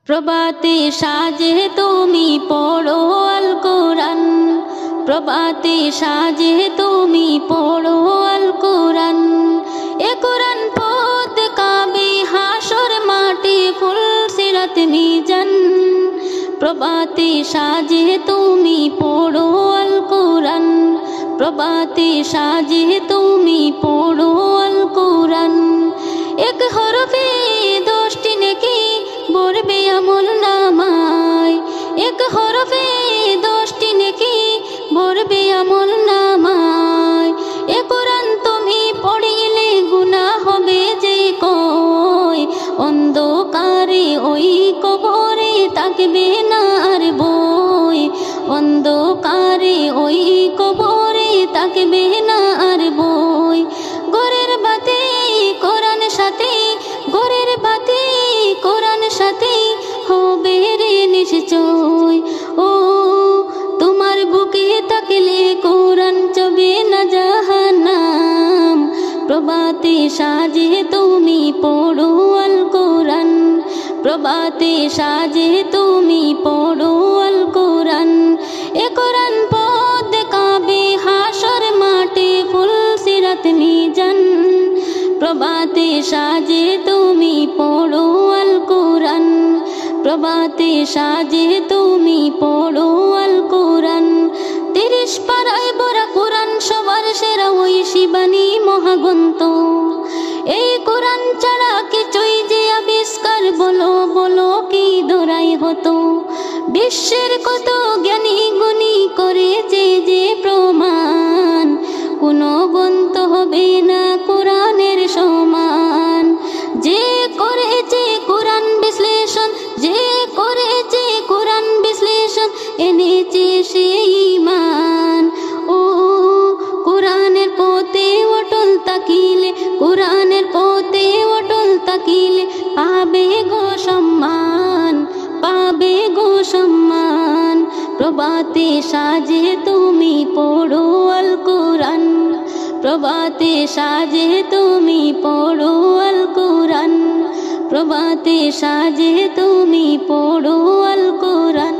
প্রভাতে সাজে তুমি পড়ো আল কোরআন, প্রভাতে সাজে তুমি পড়ো আল কোরআন। এ কোরআন পথ কাবে হাসর মাঠে ফুল সিরাত মিজান। প্রভাতে সাজে তুমি পড়ো আল কোরআন, প্রভাতে সাজে তুমি পড়ো আল কোরআন। এক হরফে 10টি নেকি বরবে আমল নামায়, এক হরফে 10টি নেকি বরবে আমল নামায়। এ কোরআন তুমি পড়িলে গুনাহ হবে যে কয়, অন্ধকারে ওই কবরে থাকবে না আর বই, অন্ধকারে ওই কবরে থাকবে না আর বই। ঘরের বাতি কোরআন সাথে, ঘরের বাতি কোরআন সাথে হবে রে নিশ্চয়। ও তোমার বুকে থাকলে কোরআন চবে না জাহান্নাম। প্রভাতে সাজে তুমি পড়ো আল কোরআন, প্রভাতে সাজে তুমি পড়ো আল কোরআন। এ কোরআন পথ কাবে হাসর মাঠে ফুল সিরাত মিজান। প্রভাতে সাজে তুমি পড়ো আল কোরআন, প্রভাতে সাজে তুমি পড়ো আল কোরআন। 30 পারায় বরা কোরআন সবার সেরা ওই শিবানী মহাগ্রন্থ। এই কোরআন ছাড়া কিছুই যে আবিষ্কার বলো বলো কি দরাই হতো। বিশ্বের কত জ্ঞানী গুণী করেছে যে প্রমাণ, কোনো গ্রন্থ হবে না কোরআনের সমান। যে করেছে কোরআন বিশ্লেষণ, যে করেছে কোরআন বিশ্লেষণ, এনেছে সেই ঈমান। ও কোরআনের পথে অটল তাকিলে, কোরআনের পথে অটল তাকিলে পাবে গো সম্মান, পাবে গো সম্মান। প্রভাতে সাজে তুমি পড়ো আল কোরআন, প্রভাতে সাজে তুমি পড়ো আল কোরআন, প্রভাতে সাজে তুমি পড়ো আল কোরআন।